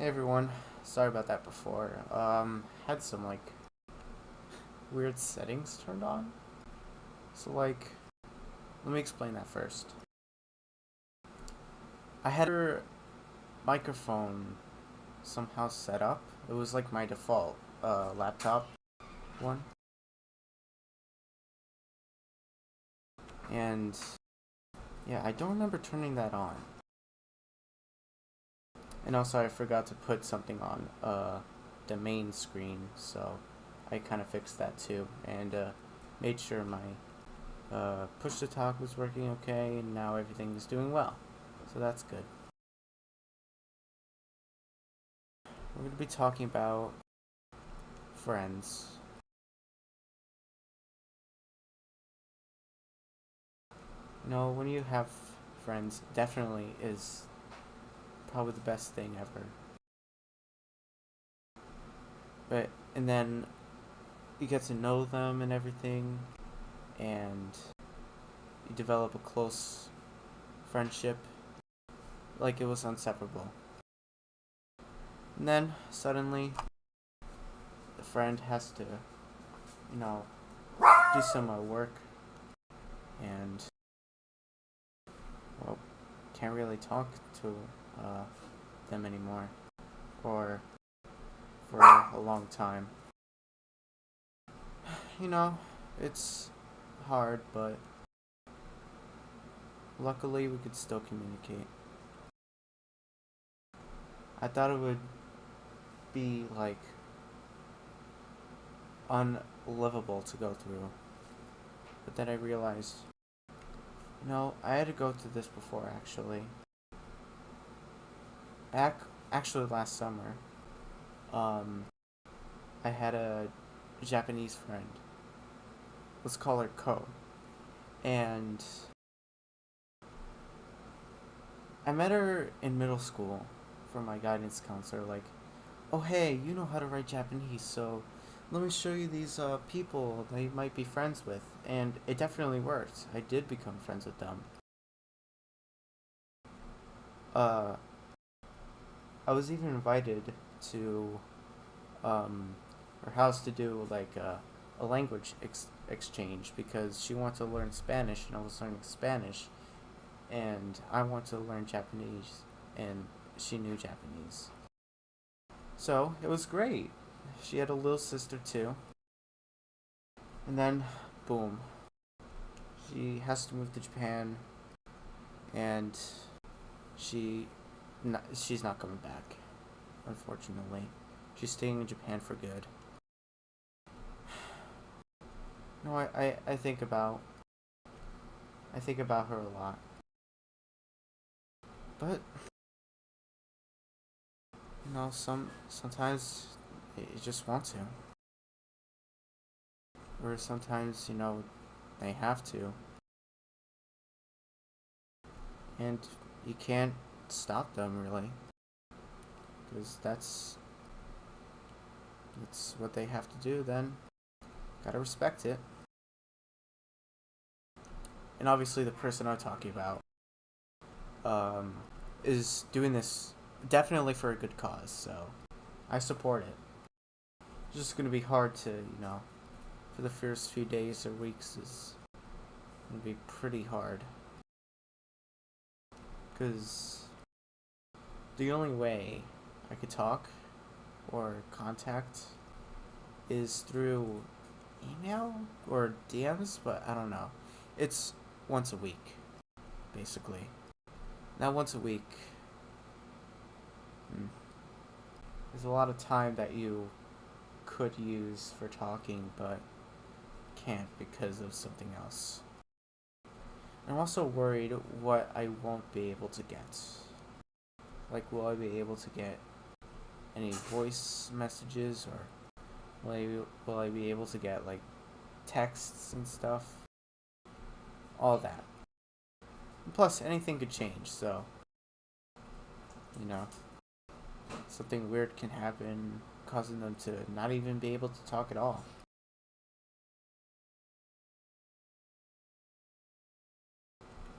Hey everyone, sorry about that before. Had some weird settings turned on. So let me explain that first. I had her microphone somehow set up. It was like my default laptop one. And yeah, I don't remember turning that on. And also I forgot to put something on the main screen, so I kind of fixed that too and made sure my push to talk was working okay, and now everything is doing well. So that's good. We're going to be talking about friends. When you have friends, definitely is probably the best thing ever. And then you get to know them and everything, and you develop a close friendship, like it was inseparable. And then suddenly, the friend has to, you know, do some work, and well, can't really talk to uh, them anymore, or for a long time. You know, it's hard, but luckily we could still communicate. I thought it would be unlivable to go through, but then I realized, I had to go through this before actually. Back actually last summer, um, I had a Japanese friend. Let's call her Ko, and I met her in middle school for my guidance counselor. Like, oh hey, you know how to write Japanese, so let me show you these people that you might be friends with. And it definitely worked. I did become friends with them. Uh, I was even invited to her house to do a language exchange because she wanted to learn Spanish and I was learning Spanish, and I wanted to learn Japanese and she knew Japanese. So it was great. She had a little sister too. And then, boom, she has to move to Japan, and she's not coming back. Unfortunately, she's staying in Japan for good. No, I think about her a lot, but sometimes you just want to, or sometimes they have to, and you can't stop them really, because that's what they have to do. Then gotta respect it. And obviously, the person I'm talking about um, is doing this definitely for a good cause, so I support it. It's just gonna be hard to, for the first few days or weeks is gonna be pretty hard, because the only way I could talk or contact is through email or DMs, but I don't know. It's once a week, basically. Now, once a week, there's a lot of time that you could use for talking, but can't because of something else. I'm also worried what I won't be able to get. Like, will I be able to get any voice messages, or will I be able to get texts and stuff? All that. Plus, anything could change, so you know, something weird can happen, causing them to not even be able to talk at all.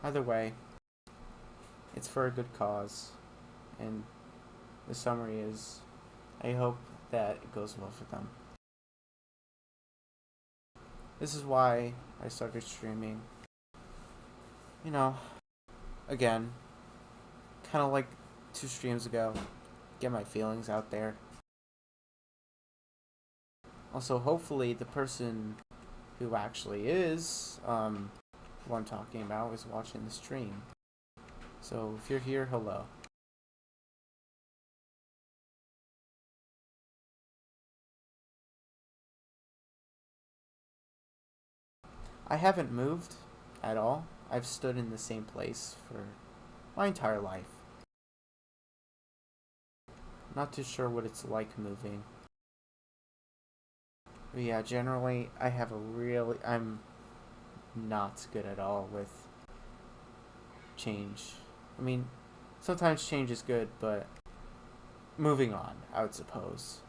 Either way, it's for a good cause, and the summary is, I hope that it goes well for them. This is why I started streaming. You know, again, kind of like 2 streams ago, get my feelings out there. Also, hopefully, the person who actually is who I'm talking about is watching the stream. So if you're here, hello. I haven't moved at all. I've stood in the same place for my entire life. Not too sure what it's like moving. But yeah, generally, I'm not good at all with change. I mean, sometimes change is good, but moving on, I would suppose.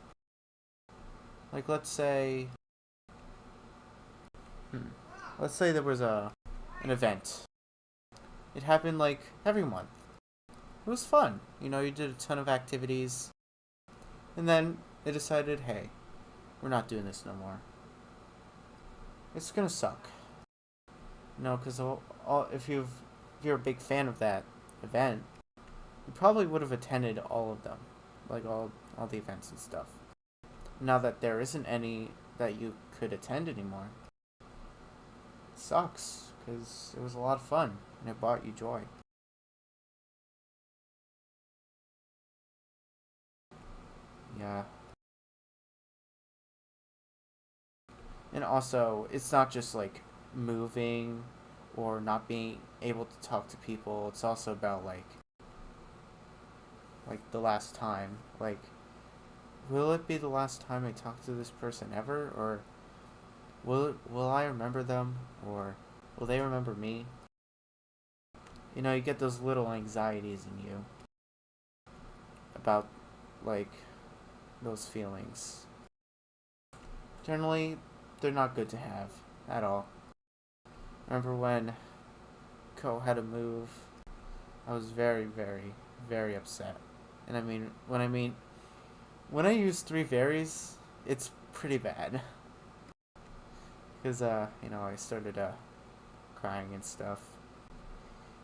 Like, let's say there was an event. It happened like every month. It was fun. You know, you did a ton of activities. And then they decided, hey, we're not doing this no more. It's gonna suck. You know, because if you're a big fan of that event, you probably would have attended all of them. Like all the events and stuff. Now that there isn't any that you could attend anymore, it sucks. Because it was a lot of fun. And it brought you joy. Yeah. And also, it's not just like moving or not being able to talk to people. It's also about like the last time. Like, will it be the last time I talk to this person ever, or will I remember them, or will they remember me? You know, you get those little anxieties in you about like those feelings. Generally, they're not good to have at all. Remember when Ko had to move? I was very, very, very upset. And when I use 3 varies, it's pretty bad. Because, I started crying and stuff.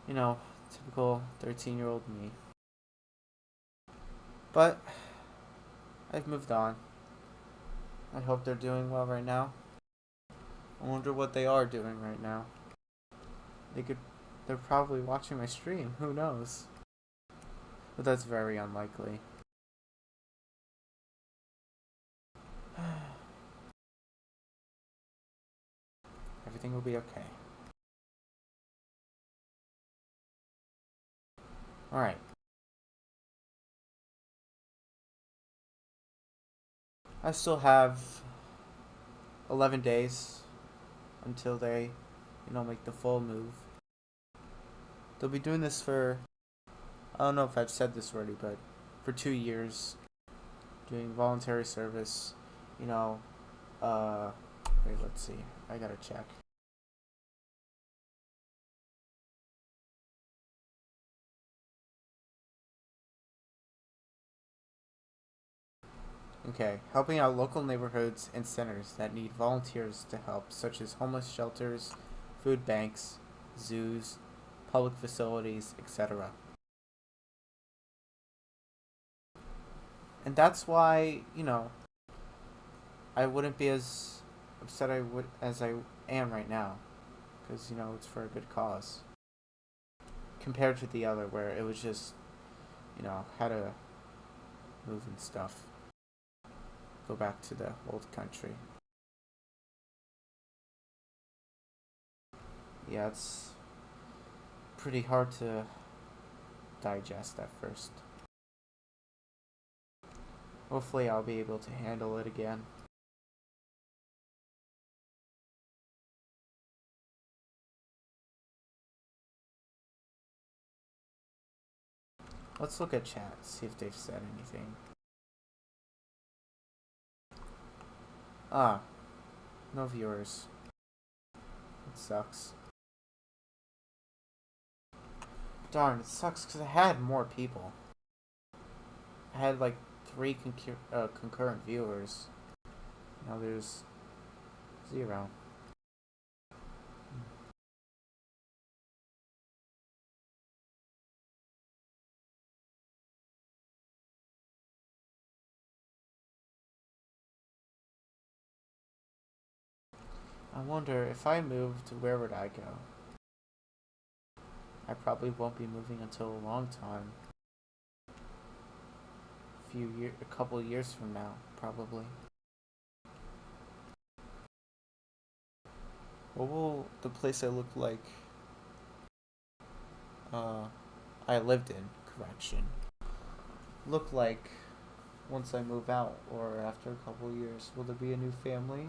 You know, typical 13-year-old me. But I've moved on. I hope they're doing well right now. I wonder what they are doing right now. They're probably watching my stream. Who knows? But that's very unlikely. Everything will be okay. Alright. I still have 11 days until they, make the full move. They'll be doing this for, I don't know if I've said this already, but for 2 years, doing voluntary service, wait, let's see. I gotta check. Okay, helping out local neighborhoods and centers that need volunteers to help, such as homeless shelters, food banks, zoos, public facilities, etc. And that's why, I wouldn't be as upset as I am right now, because it's for a good cause. Compared to the other, where it was just, had to move and stuff, go back to the old country. Yeah, it's pretty hard to digest at first. Hopefully, I'll be able to handle it again. Let's look at chat, see if they've said anything. Ah, no viewers. It sucks. Darn, it sucks because I had more people. I had like three concurrent viewers. Now there's 0. I wonder if I moved, where would I go? I probably won't be moving until a long time. A couple years from now, probably. What will the place I look like? I lived in, correction, look like once I move out or after a couple years? Will there be a new family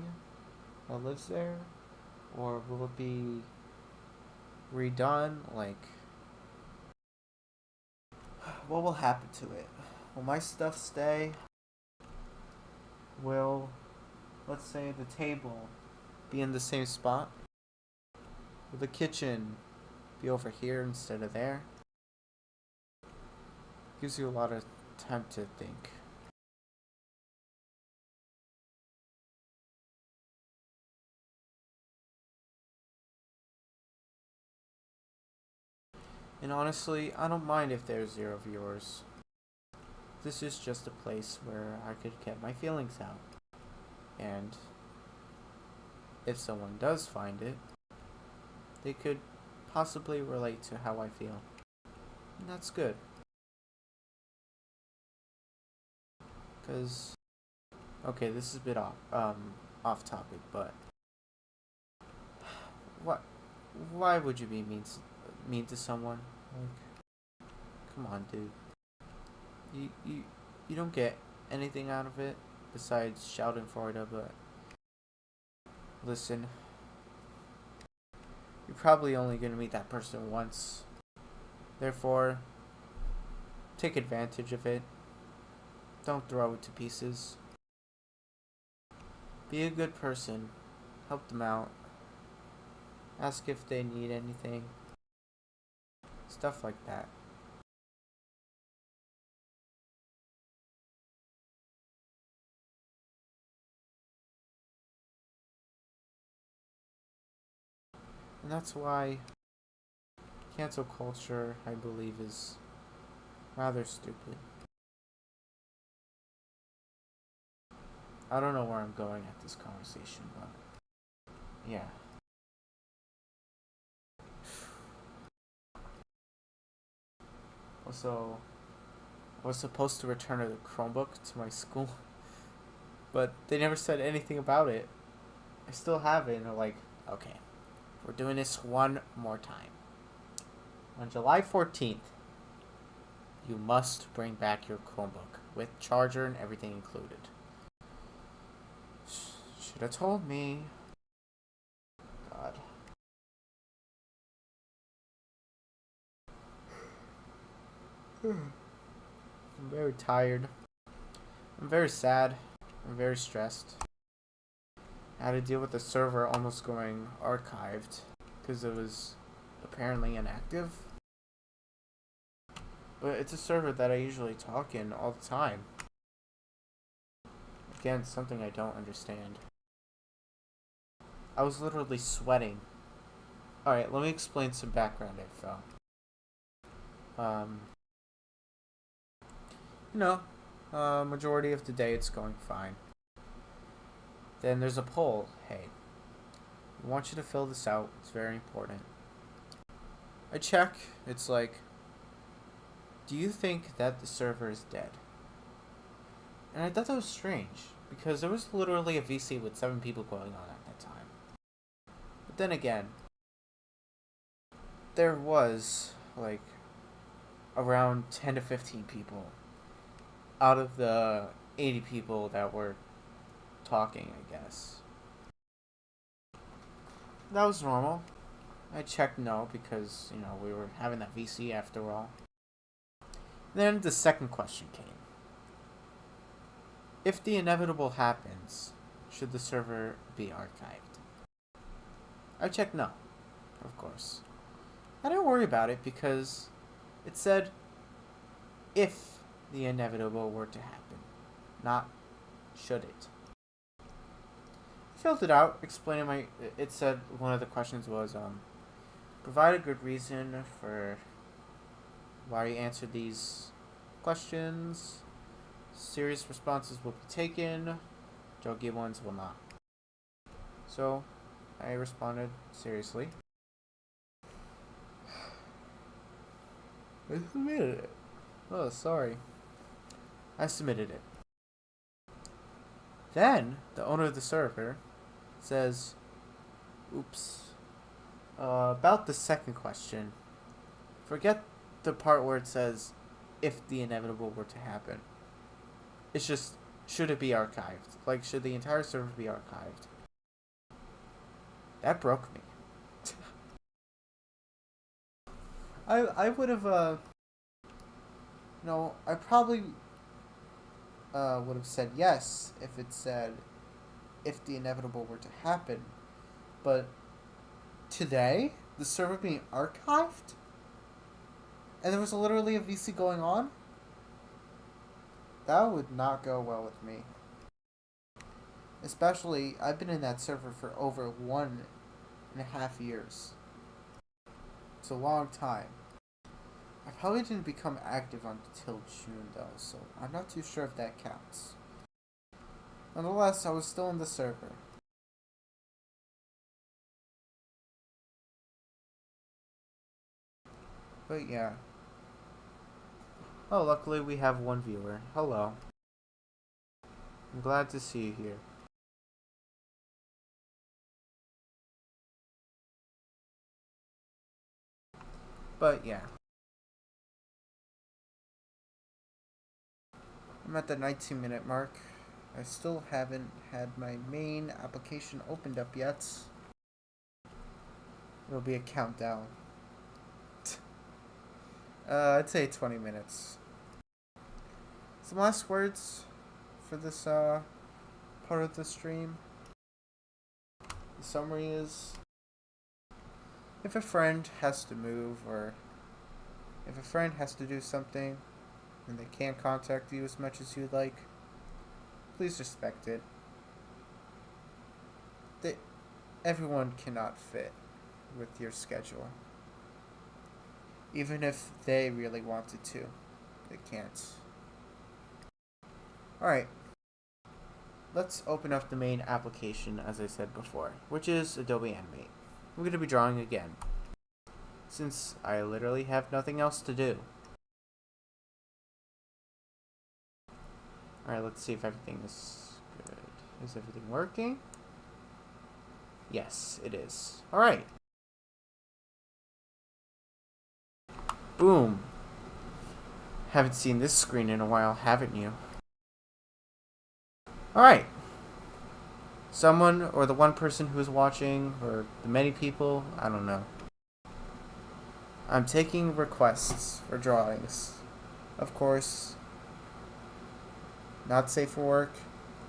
that lives there, or will it be redone? Like, what will happen to it? Will my stuff stay? Will, let's say, the table be in the same spot? Will the kitchen be over here instead of there? Gives you a lot of time to think. And honestly, I don't mind if there's 0 viewers. This is just a place where I could get my feelings out. And if someone does find it, they could possibly relate to how I feel. And that's good. Because, okay, this is a bit off topic, but what? Why would you be mean to someone? Like, come on, dude. You don't get anything out of it besides shouting for it, but listen, you're probably only gonna meet that person once. Therefore, take advantage of it. Don't throw it to pieces. Be a good person. Help them out. Ask if they need anything. Stuff like that. And that's why cancel culture, I believe, is rather stupid. I don't know where I'm going at this conversation, but yeah. Also, I was supposed to return a Chromebook to my school, but they never said anything about it. I still have it, and they're like, okay, we're doing this one more time. On July 14th, you must bring back your Chromebook with charger and everything included. Should have told me. God. I'm very tired. I'm very sad. I'm very stressed. I had to deal with the server almost going archived because it was apparently inactive. But it's a server that I usually talk in all the time. Again, something I don't understand. I was literally sweating. Alright, let me explain some background info. Majority of the day it's going fine. Then there's a poll. Hey, I want you to fill this out. It's very important. I check. It's like, do you think that the server is dead? And I thought that was strange because there was literally a VC with 7 people going on at that time. But then again, there was like around 10 to 15 people out of the 80 people that were talking, I guess. That was normal. I checked no because, we were having that VC after all. Then the second question came. If the inevitable happens, should the server be archived? I checked no, of course. I didn't worry about it because it said if the inevitable were to happen, not should it. I filled it out, explaining it said one of the questions was, provide a good reason for why you answered these questions. Serious responses will be taken, jokey ones will not. So, I responded seriously. I submitted it. Oh, sorry. I submitted it. Then, the owner of the server says, oops. About the second question, forget the part where it says, if the inevitable were to happen. It's just, should it be archived? Like, should the entire server be archived? That broke me. I would have, I probably would have said yes if it said, if the inevitable were to happen. But today, the server being archived? And there was literally a VC going on? That would not go well with me. Especially, I've been in that server for over 1.5 years. It's a long time. I probably didn't become active until June though, so I'm not too sure if that counts. Nonetheless, I was still in the server. But yeah. Oh, luckily we have one viewer. Hello. I'm glad to see you here. But yeah. I'm at the 19-minute mark. I still haven't had my main application opened up yet. It'll be a countdown. I'd say 20 minutes. Some last words for this part of the stream. The summary is, if a friend has to move or if a friend has to do something and they can't contact you as much as you'd like, please respect it. Everyone cannot fit with your schedule. Even if they really wanted to, they can't. Alright. Let's open up the main application as I said before, which is Adobe Animate. I'm going to be drawing again, since I literally have nothing else to do. Alright, let's see if everything is good. Is everything working? Yes, it is. Alright. Boom. Haven't seen this screen in a while, haven't you? Alright. Someone, or the one person who's watching, or the many people, I don't know. I'm taking requests for drawings. Of course, not safe for work.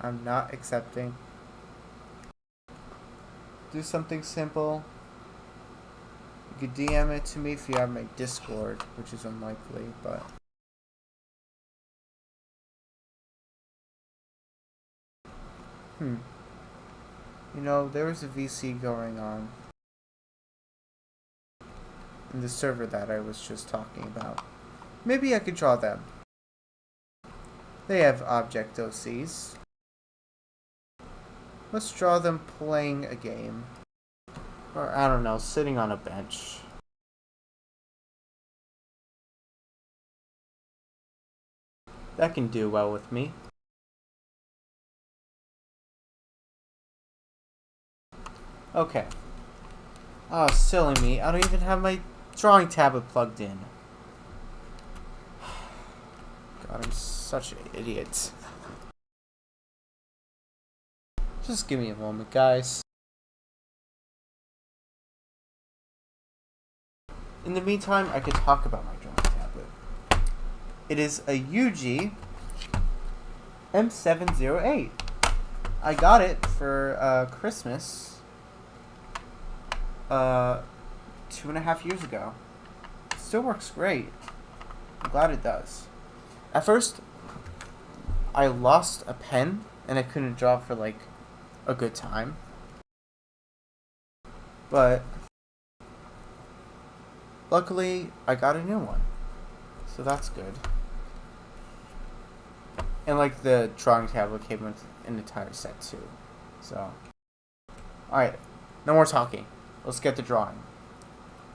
I'm not accepting. Do something simple. You could DM it to me if you have my Discord, which is unlikely, but... You know, there was a VC going on in the server that I was just talking about. Maybe I could draw them. They have object OCs. Let's draw them playing a game. Or, I don't know, sitting on a bench. That can do well with me. Okay. Oh, silly me. I don't even have my drawing tablet plugged in. God, I'm such an idiot. Just give me a moment, guys. In the meantime, I could talk about my drawing tablet. It is a UG M708. I got it for Christmas 2.5 years ago. It still works great. I'm glad it does. At first, I lost a pen and I couldn't draw for like a good time. But luckily, I got a new one. So that's good. And like the drawing tablet came with an entire set too. So, alright, no more talking. Let's get to drawing.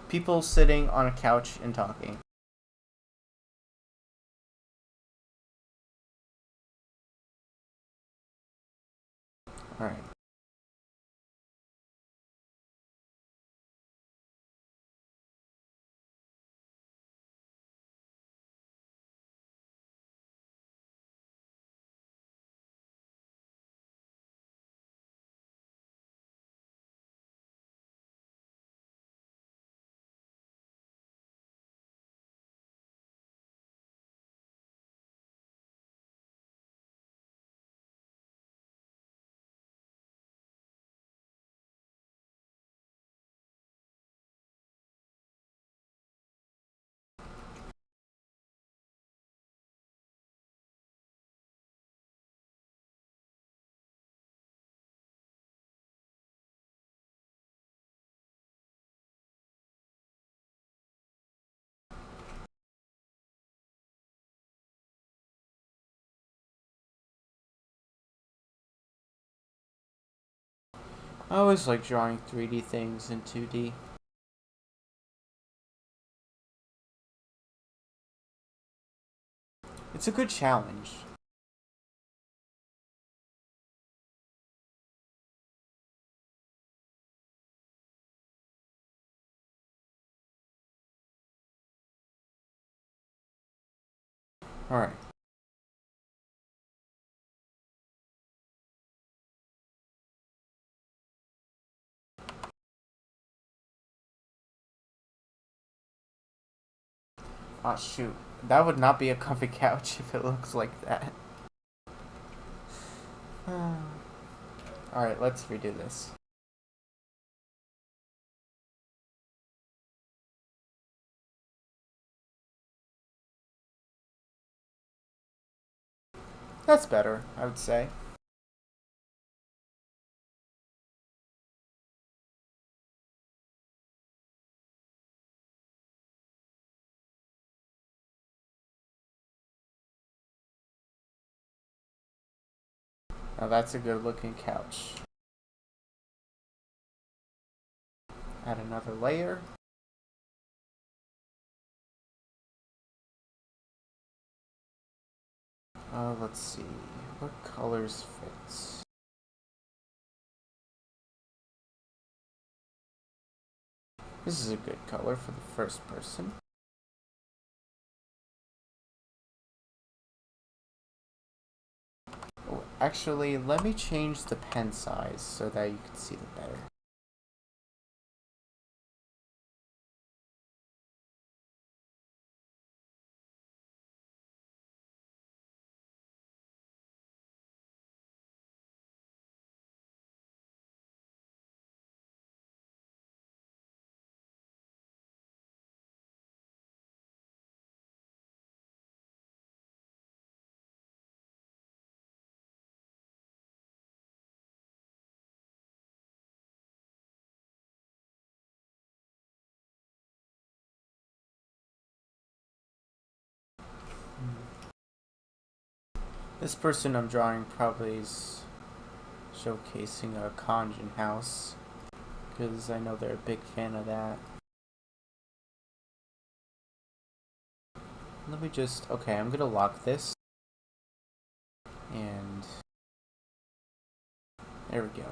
People sitting on a couch and talking. Alright. I always like drawing 3D things in 2D. It's a good challenge. Alright. Ah, shoot. That would not be a comfy couch if it looks like that. Alright, let's redo this. That's better, I would say. Now that's a good looking couch. Add another layer. Let's see. What colors fit? This is a good color for the first person. Oh, actually, let me change the pen size so that you can see it better. This person I'm drawing probably is showcasing a Kanjin house, because I know they're a big fan of that. Let me just, okay, I'm gonna lock this, and there we go.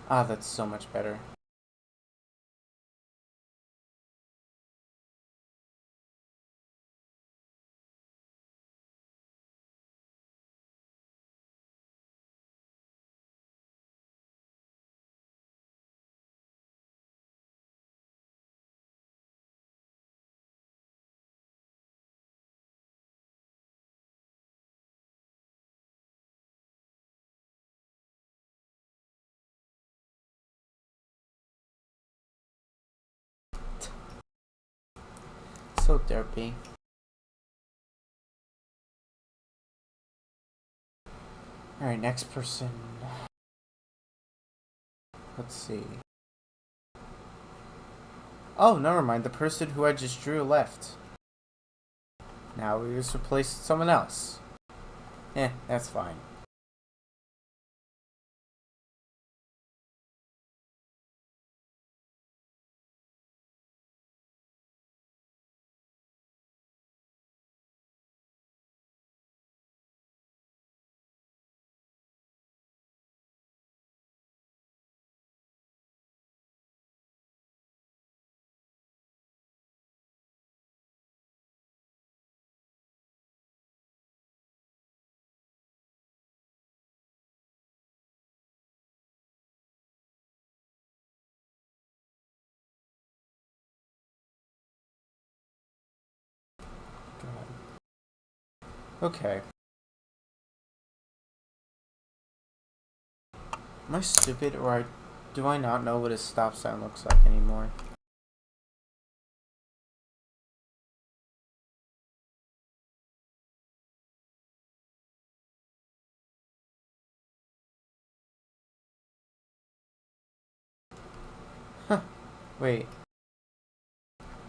Ah, that's so much better. So derpy. Alright, next person. Let's see. Oh, never mind. The person who I just drew left. Now we just replaced someone else. That's fine. Okay. Am I stupid, or do I not know what a stop sign looks like anymore? Huh. Wait.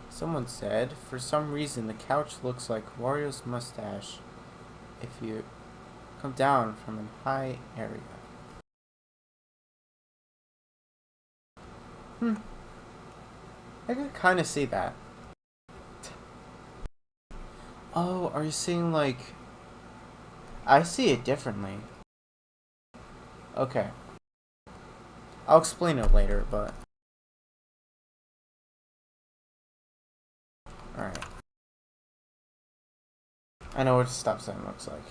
Someone said, for some reason, the couch looks like Wario's mustache if you come down from a high area. I can kind of see that. Oh, are you seeing like... I see it differently. Okay. I'll explain it later, but... Alright. I know what a stop sign looks like.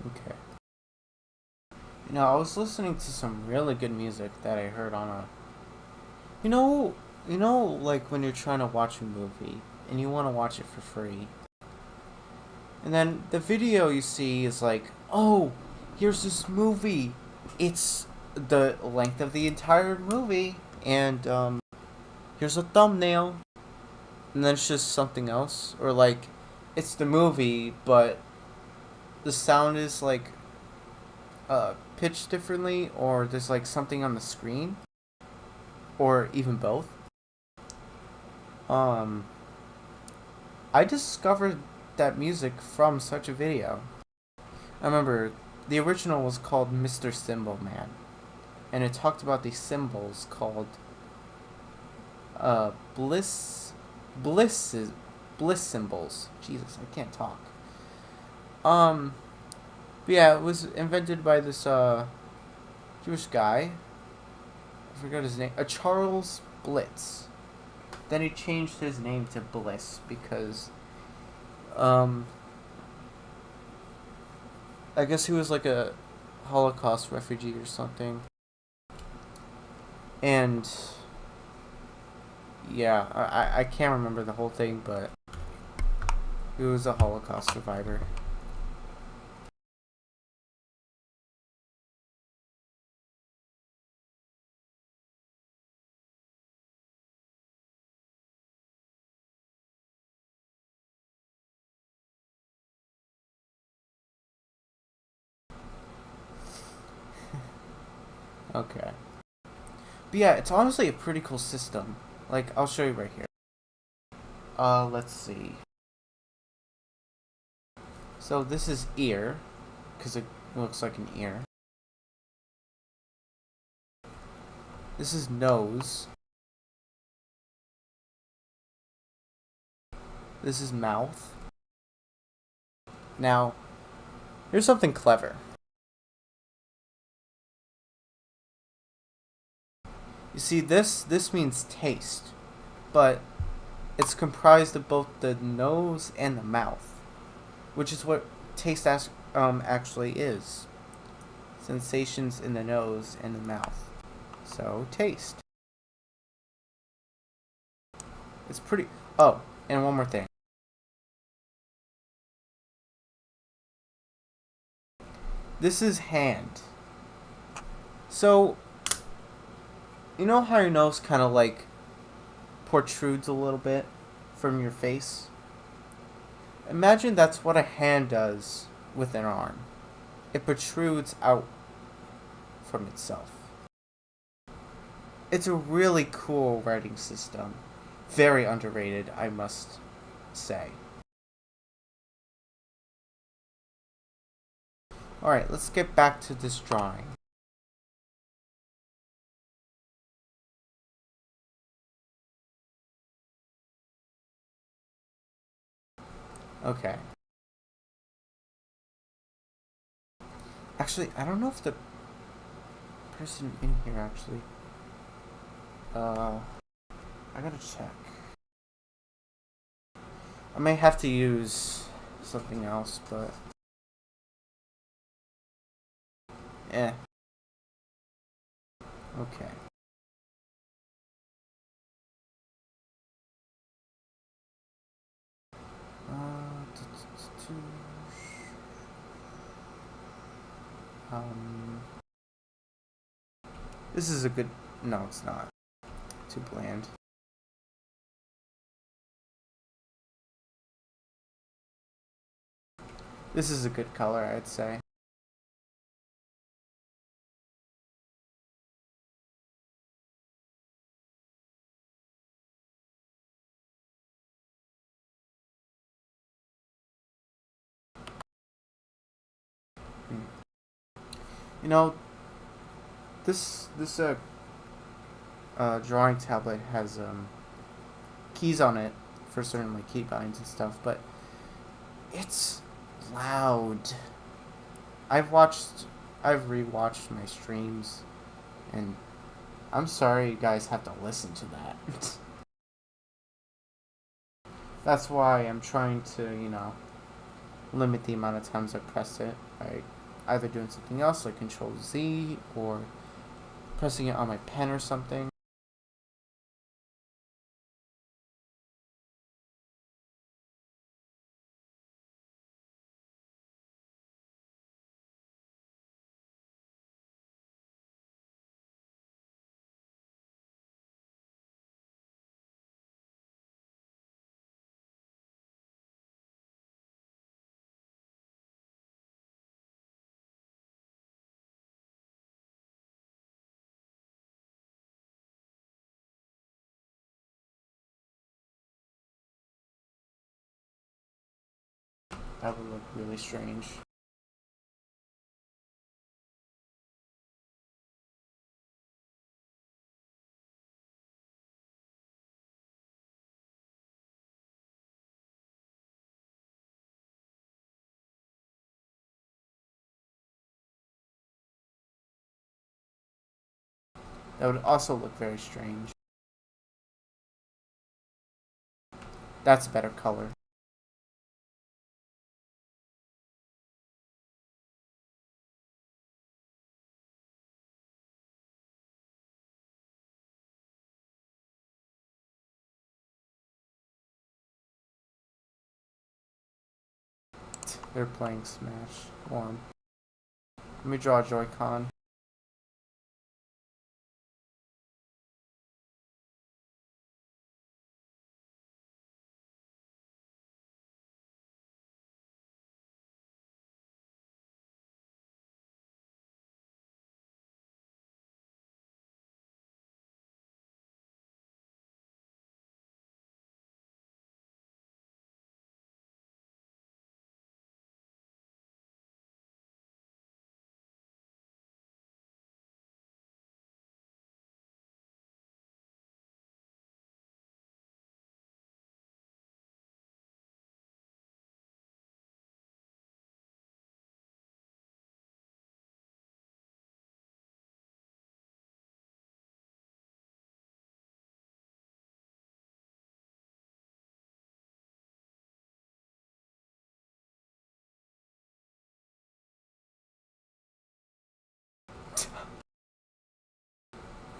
Okay. I was listening to some really good music that I heard on a... like when you're trying to watch a movie and you want to watch it for free. And then the video you see is like, oh, here's this movie. It's the length of the entire movie. And here's a thumbnail. And then it's just something else. Or like, it's the movie, but the sound is like pitched differently. Or there's like something on the screen. Or even both. I discovered that music from such a video. I remember the original was called Mr. Cymbal Man, and it talked about these symbols called bliss symbols. Jesus, I can't talk. But yeah, it was invented by this Jewish guy. I forgot his name. Charles Blitz. Then he changed his name to Bliss because I guess he was like a Holocaust refugee or something. And yeah, I can't remember the whole thing, but he was a Holocaust survivor. Okay. But yeah, it's honestly a pretty cool system. Like, I'll show you right here. Let's see. So this is ear, because it looks like an ear. This is nose. This is mouth. Now, here's something clever. You see, this means taste, but it's comprised of both the nose and the mouth, which is what taste actually is. Sensations in the nose and the mouth. So, taste. It's pretty... Oh, and one more thing. This is hand. So, you know how your nose kind of like protrudes a little bit from your face? Imagine that's what a hand does with an arm. It protrudes out from itself. It's a really cool writing system. Very underrated, I must say. Alright, let's get back to this drawing. Okay. Actually, I don't know if the person in here actually... I gotta check. I may have to use something else, but... Eh. Okay. Um, this is a good... No, it's not. Too bland. This is a good color, I'd say. You know, this drawing tablet has keys on it for certain like keybinds and stuff, but it's loud. I've rewatched my streams, and I'm sorry you guys have to listen to that. That's why I'm trying to, limit the amount of times I press it. By either doing something else like Control Z or pressing it on my pen or something. That would look really strange. That would also look very strange. That's a better color. They're playing Smash 1. Let me draw a Joy-Con.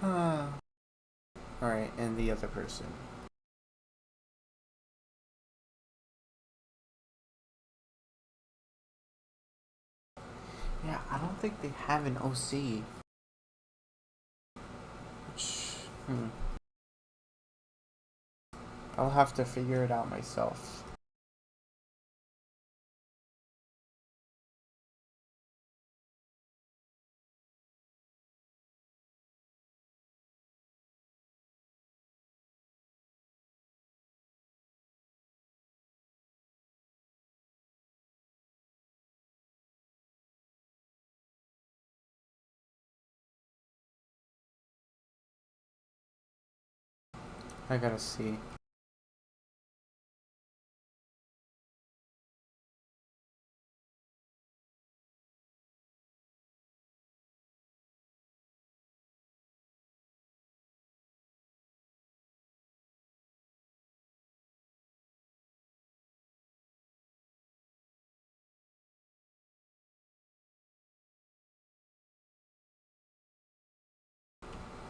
Alright, and the other person. Yeah, I don't think they have an OC. Which, I'll have to figure it out myself. I gotta see.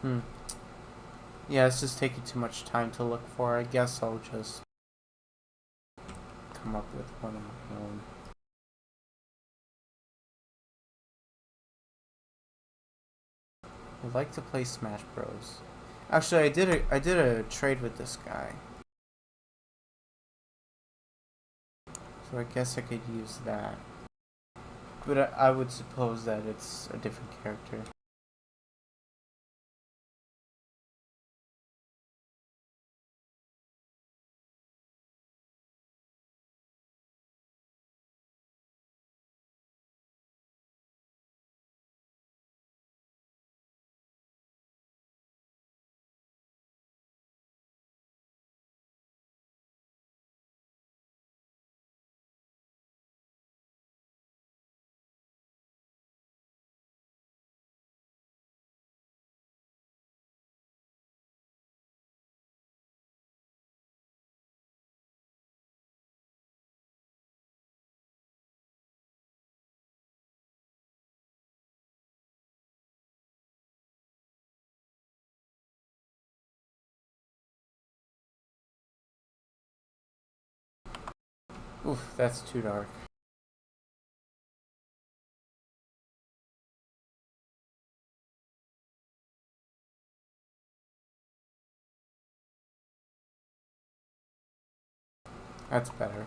Hmm. Yeah, it's just taking too much time to look for. I guess I'll just come up with one of my own. I like to play Smash Bros. Actually, I did a trade with this guy, so I guess I could use that. But I would suppose that it's a different character. Oof, that's too dark. That's better.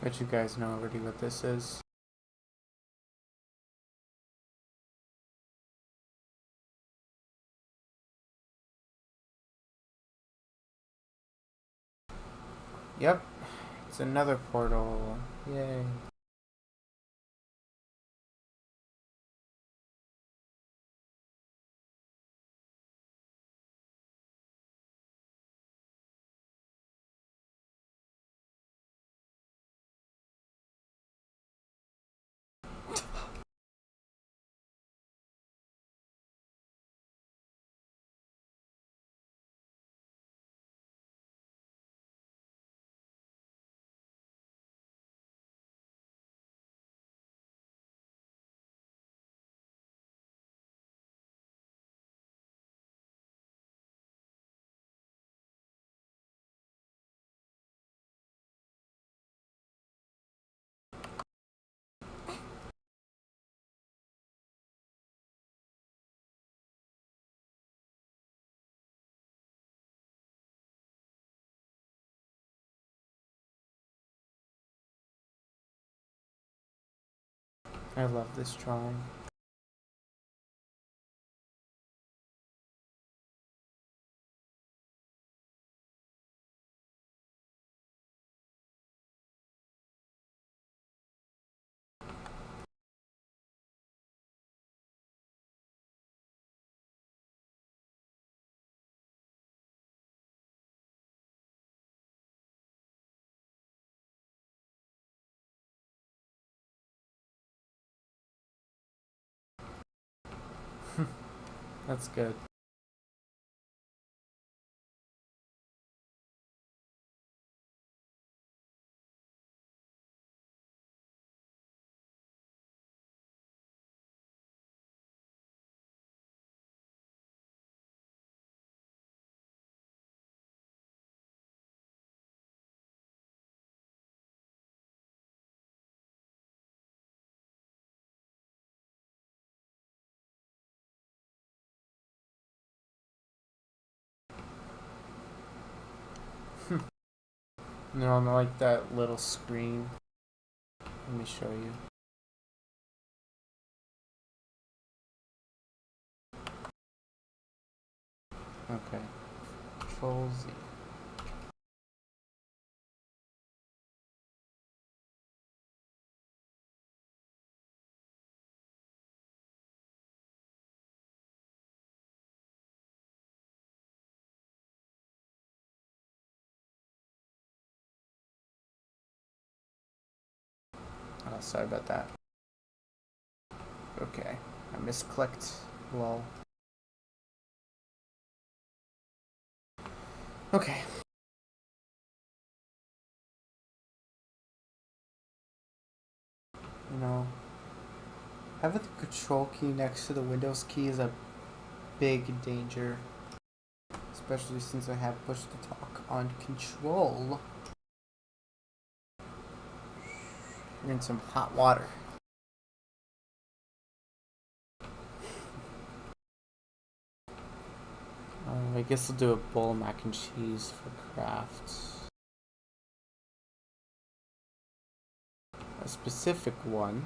Bet you guys know already what this is. Yep, it's another portal. Yay. I love this drawing. That's good. On like that little screen. Let me show you. Okay. Control Z. Oh, sorry about that. Okay. I misclicked. Lol. Okay. You know, having the control key next to the Windows key is a big danger. Especially since I have push to talk on control. You're in some hot water. I guess I'll do a bowl of mac and cheese for craft. A specific one.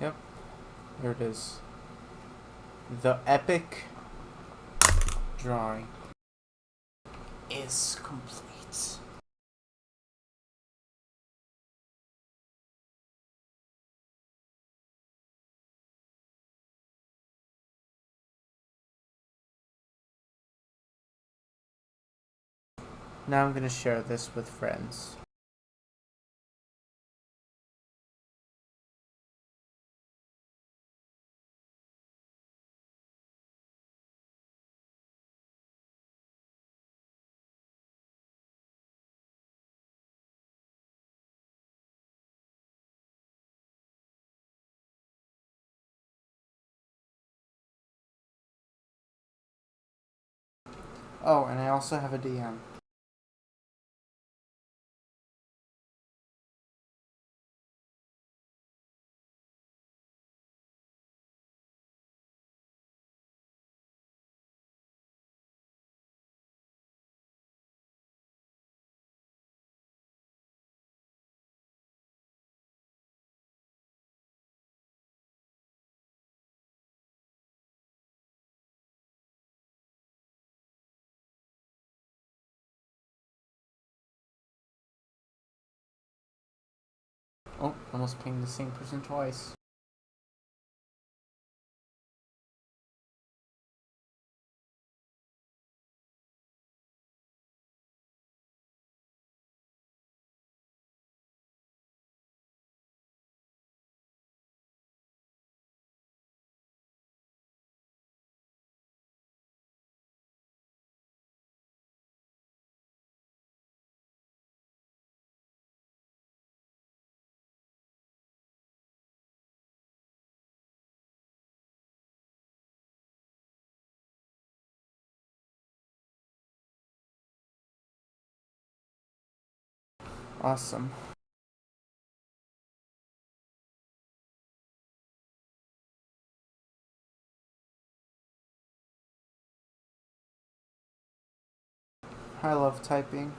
Yep, there it is. The epic drawing is complete. Now I'm going to share this with friends. Oh, and I also have a DM. Oh, almost pinged the same person twice. Awesome. I love typing.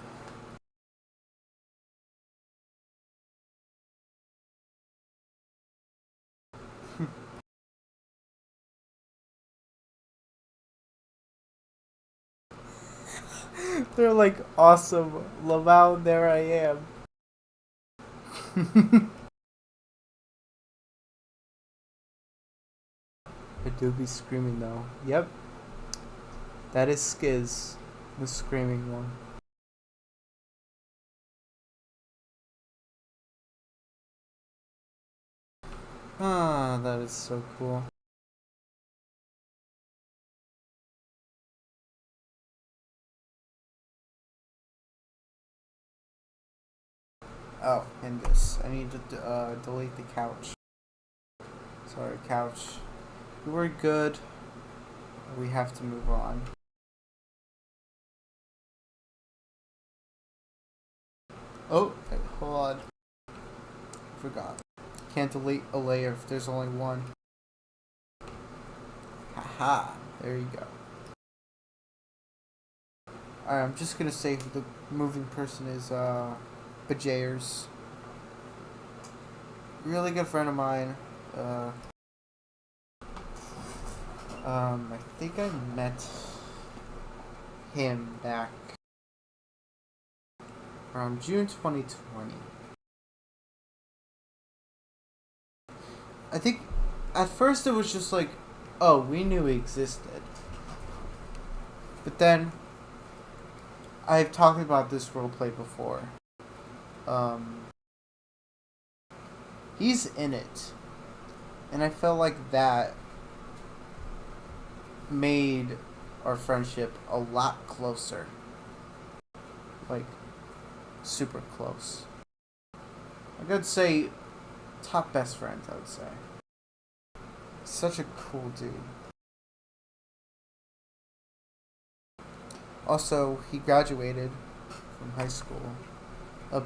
They're like, awesome. Lamau, there I am. I do be screaming though. Yep. That is Skiz. The screaming one. Ah, that is so cool. Oh, and this. I need to delete the couch. Sorry, couch. We were good. We have to move on. Oh, wait, hold on. Forgot. Can't delete a layer if there's only one. Haha. There you go. Alright, I'm just gonna say who the moving person is, Bajayers. Really good friend of mine. I think I met him back around June 2020. I think at first it was just like, oh, we knew he existed. But then I've talked about this roleplay before. He's in it. And I felt like that made our friendship a lot closer. Like, super close. I could say top best friends, I would say. Such a cool dude. Also, he graduated from high school. A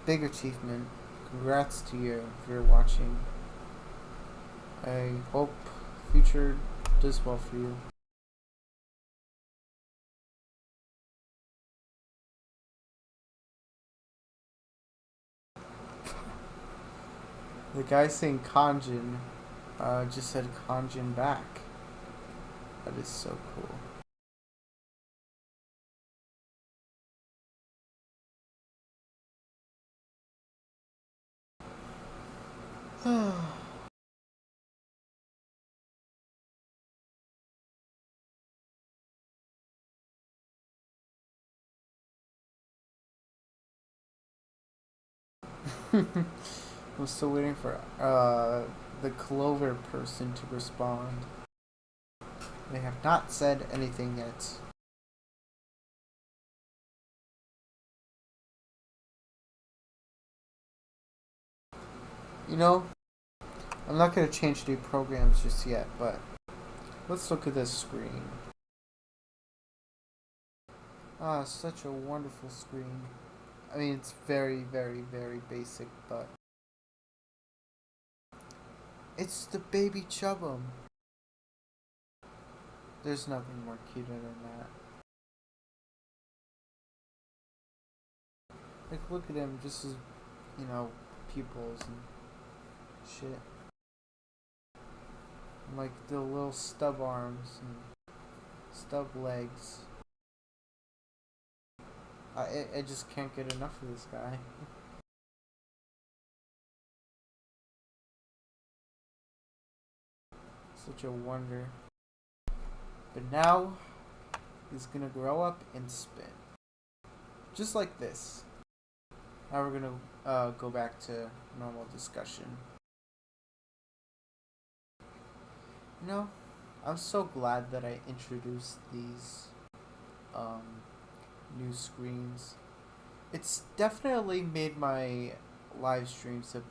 big achievement. Congrats to you if you're watching. I hope future does well for you. The guy saying Kanjin just said Kanjin back. That is so cool. I'm still waiting for the Clover person to respond. They have not said anything yet. You know, I'm not going to change any programs just yet, but let's look at this screen. Ah, such a wonderful screen. I mean, it's very, very, very basic, but it's the baby Chubbum. There's nothing more cuter than that. Like, look at him, just his, pupils and shit. And, like, the little stub arms and stub legs. I just can't get enough of this guy. Such a wonder. But now, he's gonna grow up and spin. Just like this. Now we're gonna go back to normal discussion. You know, I'm so glad that I introduced these new screens. It's definitely made my live streams a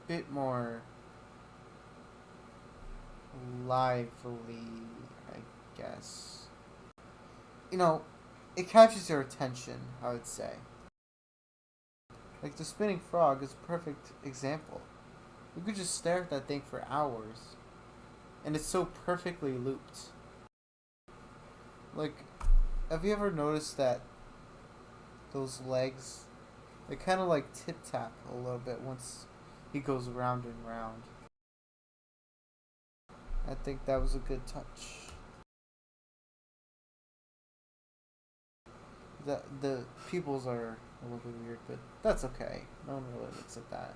bit more lively, I guess. You know, it captures your attention, I would say. Like the spinning frog is a perfect example. You could just stare at that thing for hours. And it's so perfectly looped. Like, have you ever noticed that those legs, they kind of like tip tap a little bit once he goes round and round. I think that was a good touch. The pupils are a little bit weird, but that's okay. No one really looks at that.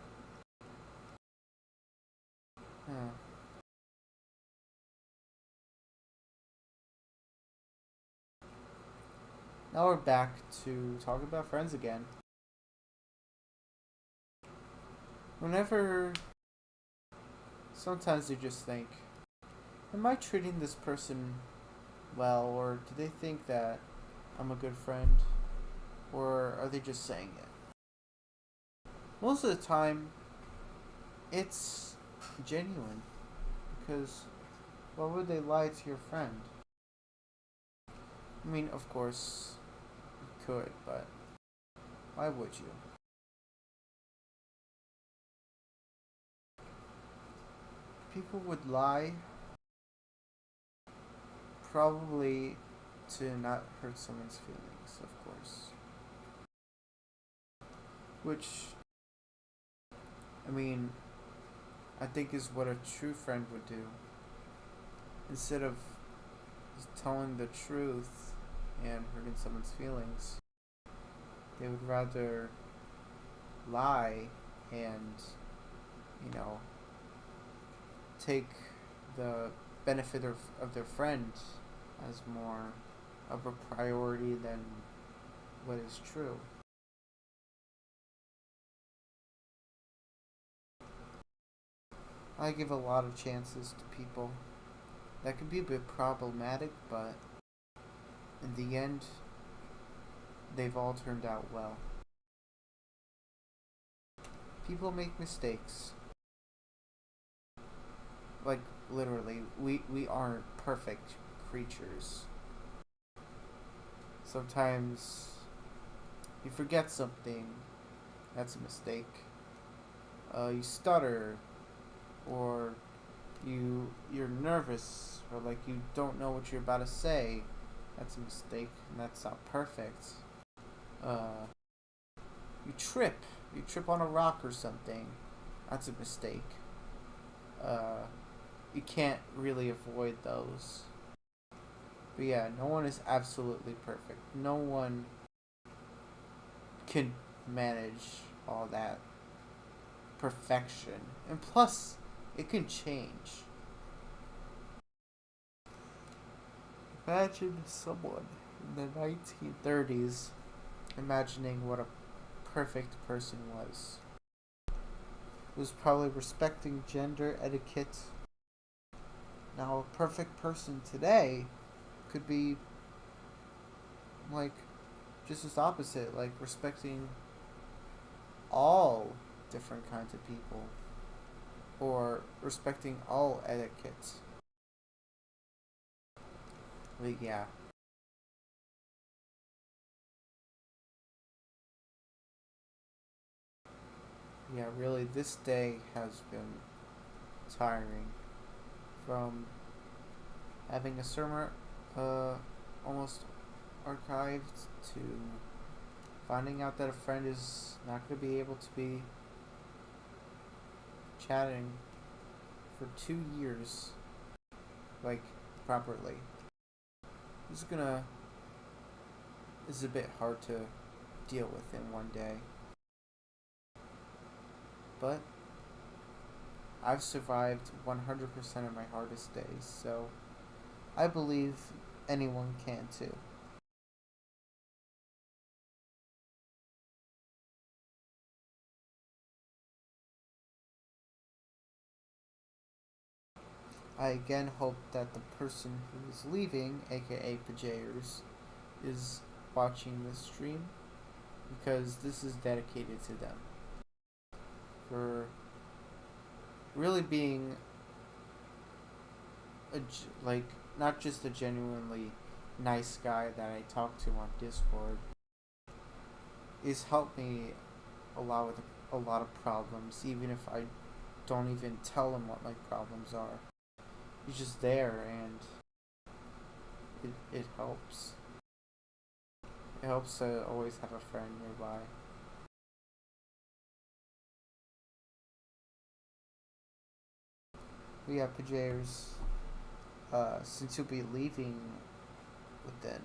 Huh. Now we're back to talk about friends again. Whenever, sometimes you just think, am I treating this person well, or do they think that I'm a good friend, or are they just saying it? Most of the time, it's genuine, because why would they lie to your friend? I mean, of course, you could, but why would you? People would lie probably to not hurt someone's feelings, of course. Which, I mean, I think is what a true friend would do. Instead of just telling the truth and hurting someone's feelings, they would rather lie and, you know, take the benefit of their friend as more of a priority than what is true. I give a lot of chances to people. That can be a bit problematic, but in the end, they've all turned out well. People make mistakes. Like, literally, we aren't perfect creatures. Sometimes you forget something, that's a mistake. You stutter, or you're nervous, or like you don't know what you're about to say. That's a mistake, and that's not perfect. Uh, you trip. You trip on a rock or something. That's a mistake. Uh, you can't really avoid those. But yeah, no one is absolutely perfect. No one can manage all that perfection. And plus, it can change. Imagine someone in the 1930s imagining what a perfect person was. It was probably respecting gender etiquette. Now, a perfect person today could be like just as opposite, like respecting all different kinds of people or respecting all etiquettes. But yeah. Yeah, really, this day has been tiring. From having a sermon almost archived to finding out that a friend is not going to be able to be chatting for 2 years, like, properly. This is gonna. This is a bit hard to deal with in one day. But I've survived 100% of my hardest days, so I believe anyone can too. I again hope that the person who is leaving, aka Pajayers, is watching this stream because this is dedicated to them. For really being like not just a genuinely nice guy that I talk to on Discord, is helped me a lot with a lot of problems, even if I don't even tell him what my problems are. He's just there and it helps. It helps to always have a friend nearby. But yeah, Pajares, since you'll be leaving within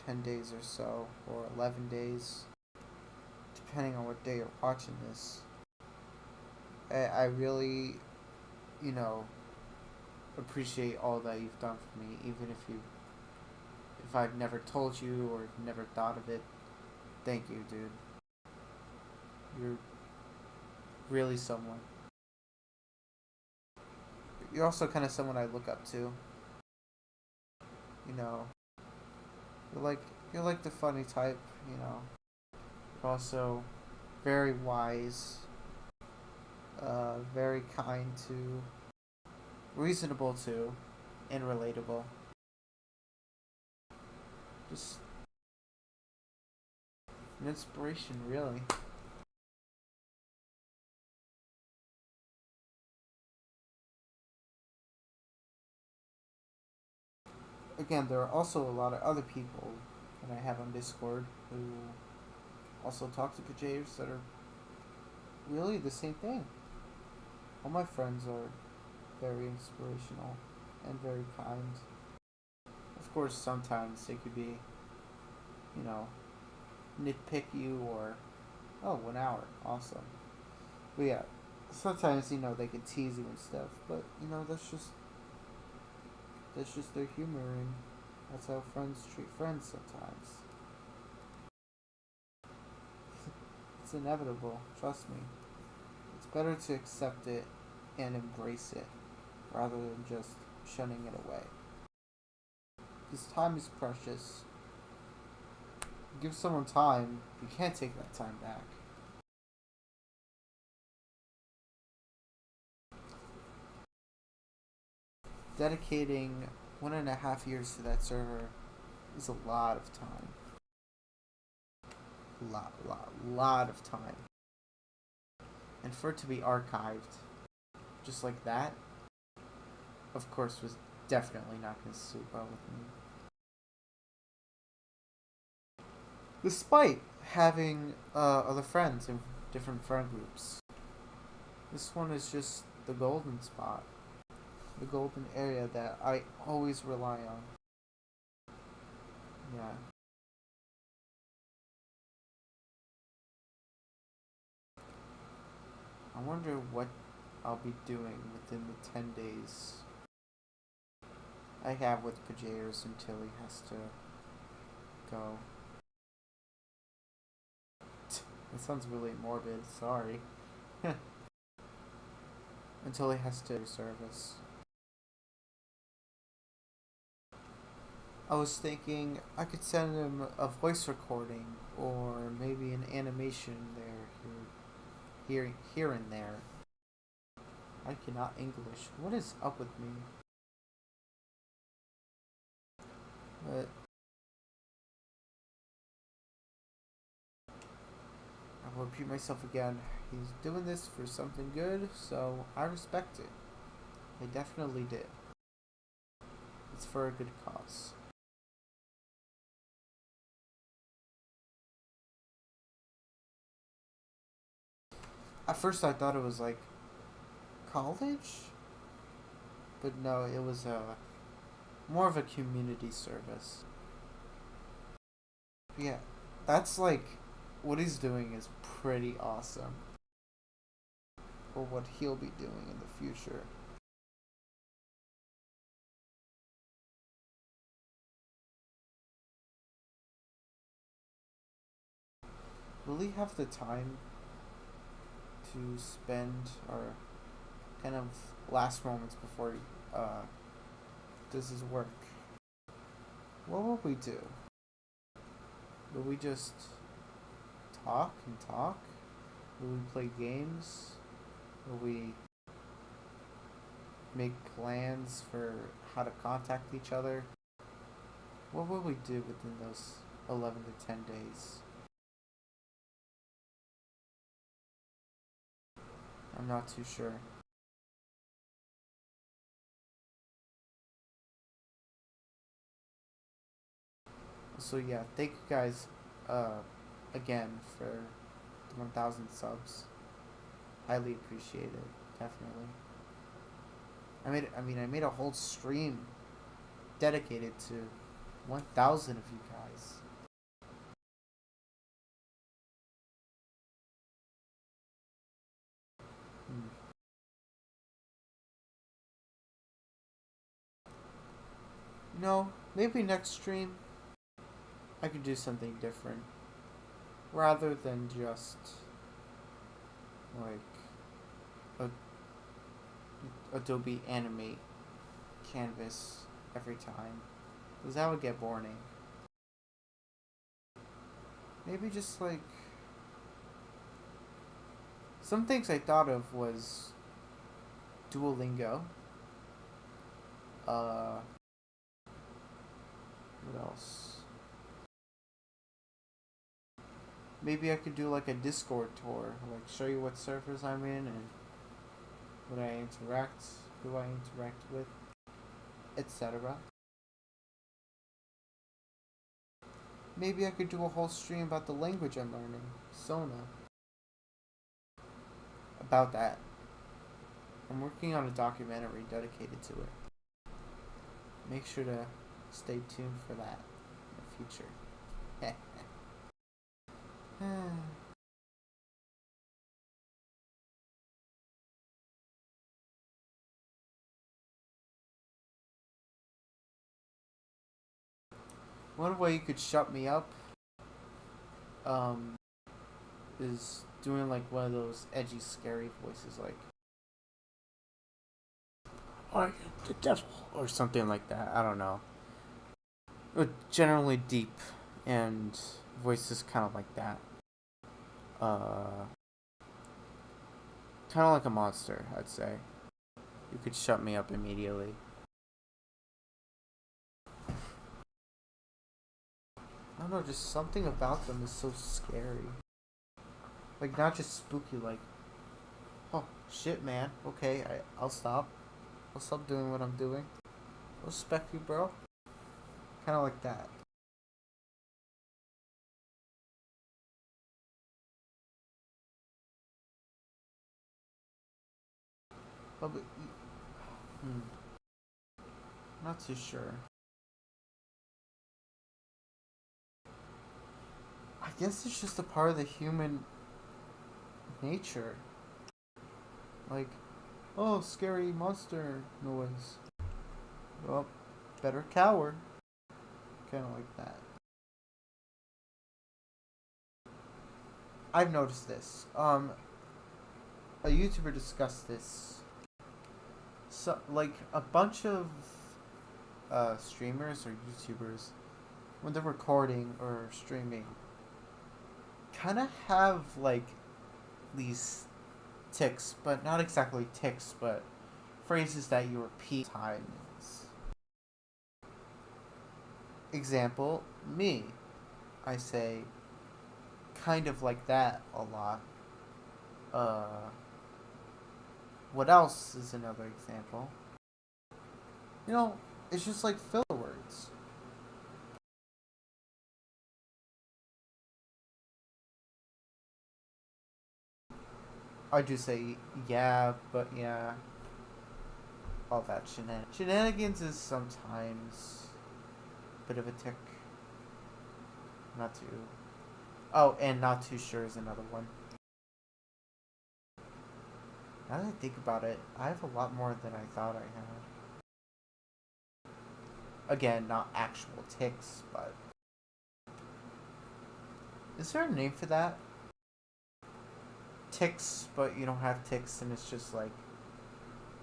10 days or so, or 11 days, depending on what day you're watching this, I really, you know, appreciate all that you've done for me, even if I've never told you or never thought of it. Thank you, dude. You're really someone. You're also kind of someone I look up to. You know, you're like you're like the funny type. You know, you're also very wise, very kind to, reasonable to, and relatable. Just an inspiration, really. Again, there are also a lot of other people that I have on Discord who also talk to Pajares that are really the same thing. All my friends are very inspirational and very kind. Of course, sometimes they could be, you know, nitpick you or, oh, 1 hour, awesome. But yeah, sometimes they could tease you and stuff. But that's just their humor, and that's how friends treat friends sometimes. It's inevitable. Trust me. It's better to accept it and embrace it rather than just shunning it away. Because time is precious. Give someone time, you can't take that time back. Dedicating 1.5 years to that server is a lot of time. Lot of time. And for it to be archived just like that, of course, was definitely not going to sit well with me. Despite having other friends in different friend groups, this one is just the golden spot, the golden area that I always rely on. Yeah. I wonder what I'll be doing within the 10 days I have with Pajares until he has to go. That sounds really morbid, sorry. Until he has to service. I was thinking I could send him a voice recording or maybe an animation there, here and there. I cannot English. What is up with me? But I will repeat myself again. He's doing this for something good, so I respect it. I definitely did. It's for a good cause. At first, I thought it was like college, but no, it was more of a community service. Yeah, that's like what he's doing is pretty awesome for what he'll be doing in the future. Will he have the time to spend our kind of last moments before he does his work? What will we do? Will we just talk and talk? Will we play games? Will we make plans for how to contact each other? What will we do within those 11 to 10 days? I'm not too sure. So yeah, thank you guys again for the 1,000 subs. Highly appreciate it. Definitely. I made a whole stream dedicated to 1,000 of you guys. Hmm. Maybe next stream I could do something different rather than just like a Adobe Animate canvas every time, because that would get boring. Maybe just like some things I thought of was Duolingo. Uh, what else? Maybe I could do like a Discord tour, like show you what servers I'm in and what I interact, who I interact with, etc. Maybe I could do a whole stream about the language I'm learning, Sona. About that. I'm working on a documentary dedicated to it. Make sure to stay tuned for that in the future. One way you could shut me up um, is doing like one of those edgy, scary voices, like "Are you the devil?" or something like that. I don't know. Generally deep and voices kind of like that. Uh, Kind of like a monster, I'd say. You could shut me up immediately. I don't know, just something about them is so scary. Like, not just spooky, like, oh, shit, man. Okay, I'll stop. I'll stop doing what I'm doing. Respect you, bro. Kind of like that. But hmm, not too sure. I guess it's just a part of the human nature. Like, oh, scary monster noise. Well, better cower. Kind of like that. I've noticed this. A YouTuber discussed this. So, like, a bunch of streamers or YouTubers, when they're recording or streaming, kind of have, like, these ticks, but not exactly ticks, but phrases that you repeat times. Example, me. I say kind of like that a lot. Uh, what else is another example? You know, it's just like filler words. I do say yeah, but yeah, all that shenanigans is sometimes a bit of a tick. Not too. Oh, and not too sure is another one. Now that I think about it, I have a lot more than I thought I had. Again, not actual ticks, but is there a name for that? Ticks, but you don't have ticks, and it's just like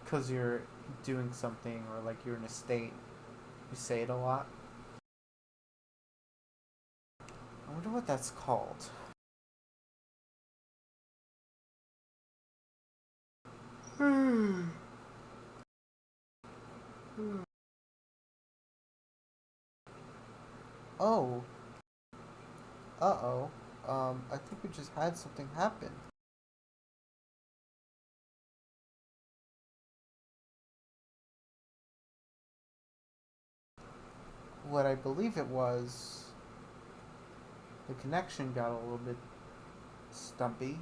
because you're doing something or like you're in a state, you say it a lot. I wonder what that's called. Oh, uh-oh. I think we just had something happen. What I believe it was. The connection got a little bit stumpy,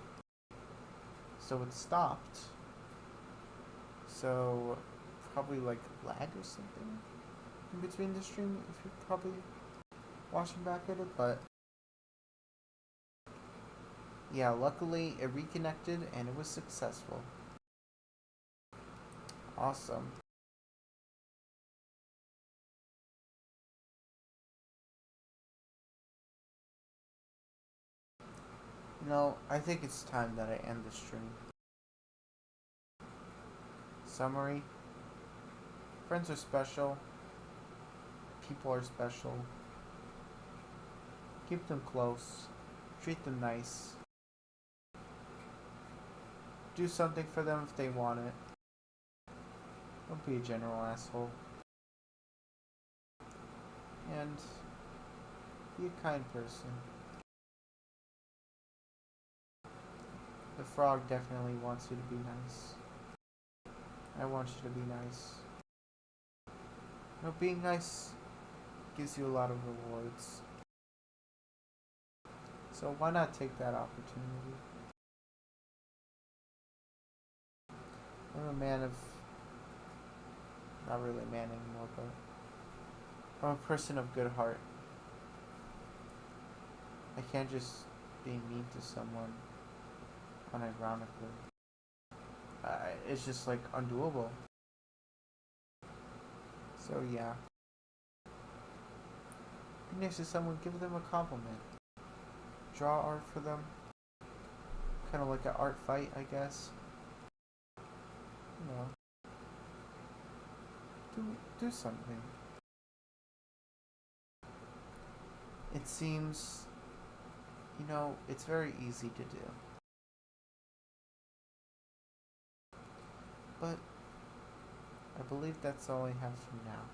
so it stopped. So probably like lag or something in between the stream if you're probably watching back at it, but yeah, luckily it reconnected and it was successful. Awesome. I think it's time that I end the stream. Summary: friends are special, people are special. Keep them close, treat them nice, do something for them if they want it. Don't be a general asshole. And be a kind person. The frog definitely wants you to be nice. I want you to be nice. Being nice gives you a lot of rewards. So why not take that opportunity? I'm a man of... not really a man anymore, but... I'm a person of good heart. I can't just be mean to someone unironically. It's just like undoable. So yeah. Be nice to someone, give them a compliment. Draw art for them. Kind of like an art fight, I guess. Do something. It seems, it's very easy to do. But I believe that's all I have for now.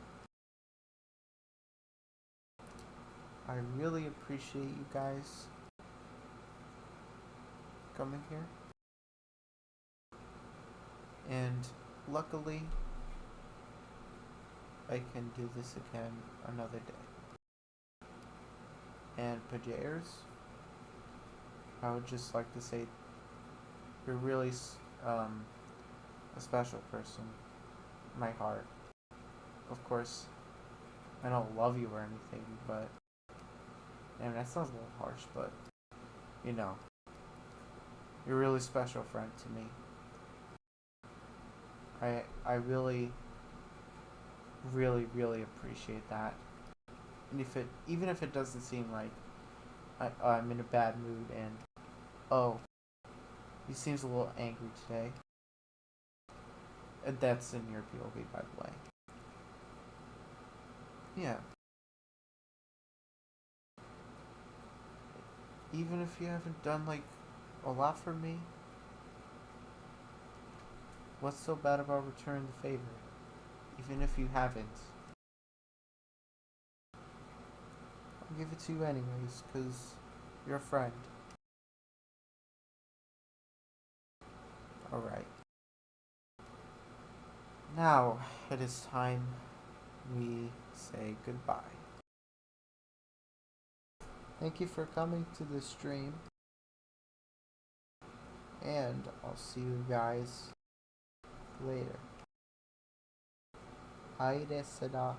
I really appreciate you guys coming here. And luckily, I can do this again another day. And Pajares, I would just like to say you're really a special person in my heart. Of course, I don't love you or anything, but that sounds a little harsh, but you're a really special friend to me. I really, really, really appreciate that. And even if it doesn't seem like I'm in a bad mood and he seems a little angry today. And that's in your POV, by the way. Yeah. Even if you haven't done like a lot for me, what's so bad about returning the favor? Even if you haven't. I'll give it to you anyways, because you're a friend. Alright. Now, it is time we say goodbye. Thank you for coming to the stream. And I'll see you guys later. Aire Seda.